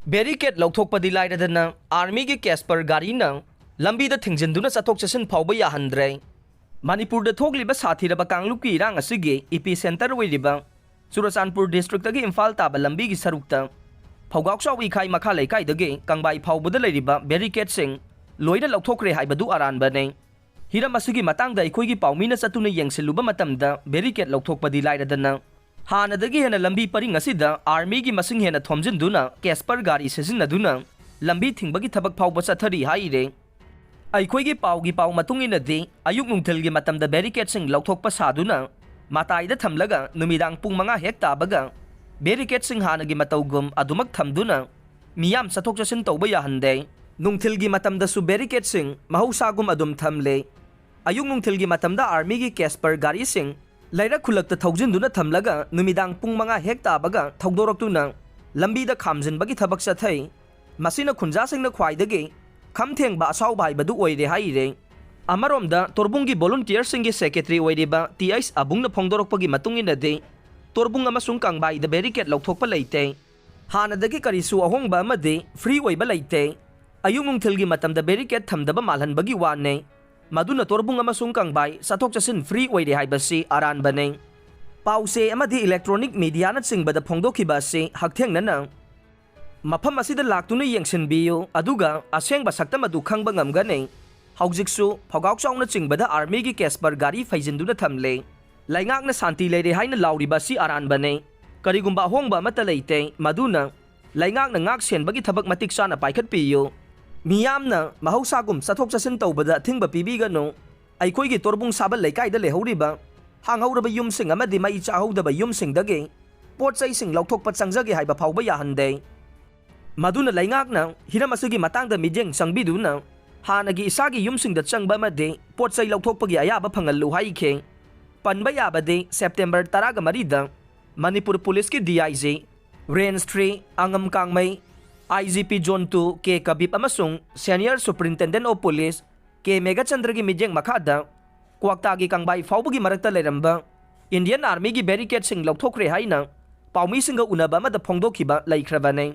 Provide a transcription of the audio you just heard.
Barricade lौथोकपदि लाइरदना army के Caspar गाड़ी न लंबीदा थिंजनदुना चथोक चसन फाउबा याहंद्रे मणिपुर थोकलिबा साथीरबा कांगलुप की इरांग असिगे इपी सेंटर ओइरिबा चुरचानपुर डिस्ट्रिक्ट की इम्फाल ताबा लंबी की सरुकता फौगाक्साउ इखाई मखा लेकाइदगे कंबाई फाउबदा लेरिबा बैरिकेड सिंग लोइना लौथोकरे हाइबदु अरानबने हिरम असिगी मतंगदा अखोइगी पाउमीना चतुना यंगसिलुबा मतमदा बैरिकेड लौथोकपदि लाइरदना हानदगी हेना लंबी परिंग असिदा आर्मी की मसिंग हेना थोमजिनदुना कैस्पर गाड़ी सिजिनदुना लंबी थिंबगी थबक फाउबा चथरी हाइरे अखोइगी पाउगी पाउ मतुंगिनदि अयुक नुंथलगी मतमदा बैरिकेड सिंग लौथोकपा सादुना माताइदा थमलगा नुमिदांग पुंग मंगा हेक ताबगा बैरिकेड सिंग हानगी मतौगुम अदुमक थमदुना मियाम चथोक चसिन तौबा याहंदे नुंथलगी मतमदसु बैरिकेड सिंग महौसागुम अदुम थमले अयुक नुंथलगी मतमदा आर्मी की कैस्पर गाड़ी सिंग लैरक खुलकता थौजिनदुना थमलगा नुमिदांग पुंग मंगा हेक ताबगा थौदोरक्तुना लंबीदा खामजिनबगी थबक चथै मसिना खुंजासिंगना ख्वाइदगे खमथेंबा असाउबा हाइबदु ओइरे हाइरे अमरोमदा तोरबुंगी वॉलंटियर सिंगी सेक्रेटरी ओइरिबा टीएस अबुंगना फोंदोरकपगी मतुंगिनदे तोरबुंग अमसुंग कांगबाइदा बैरिकेड लौथोकपा लैते हानदगी करिसु अहोंगबा अमदे फ्री ओइबा लैते अयुक नुंथलगी मतमदा बैरिकेड थमदबा मालहनबगी वाने मदुना तोरबुंग अमसुंग कांगबाई चथोक चसिन फ्री ओइरे हाइबसी अरानबने पाउसे अमदि इलेक्ट्रॉनिक मीडियाना चिंगबदा फोंदोखिबासे हकथेंगनना मफम असिदा लाक्तुना यंगसिनबियो अदुगा असेंगबा सक्तम अदु खंगबा ngamgane हौजिकसु फौगाक्साउना चिंगबदा आर्मी की कैस्पर गाड़ी फैजिनदुना थमले लाइंगाकना शांति लेरे हाइना लाउरिबासी अरानबने करिगुंबा होंगबा मता लेते मदुना लाइंगाकना ngak senbagi thabak matik sana paikhatpiyo मियामना महौसागुम चथोक चसिन तौबदा थिंगबा पिबिगनो अखोइगी Torbung साबा लेकाइदा लेहौरिबा हांगौरबा युमसिंग अमदि मई चाहौदबा युमसिंगदगे पोटचैसिंग लौथोकपा चंगजगे हाइबा फाउबा याहंदे मदुना लाइंगाकना हिरम असुगी मतंगदा मिजेंग चंगबिदुना हानगी इसागी युमसिंगदा चंगबा मदे पोटचै लौथोकपगी अयाबा फंगल्लु हाइखे पनबा याबदे सेप्टेम्बर 13 मणिपुर पुलिस की डीआईजी रेंज 3 अंगम कांगमई IGP जोन 2 के कबीब अमसुंग सीनियर सुपरिटेंडेंट ऑफ पुलिस के मेघाचंद्र की मिजेंग मखादा क्वाक्तागी कांगबाई फाउबगी मरक्ता लेरंबा इंडियन आर्मी की बैरिकेड सिंग लौथोकरे हाइना पाउमी सिंग उनबा मद फोंदोखिबा लैख्रबने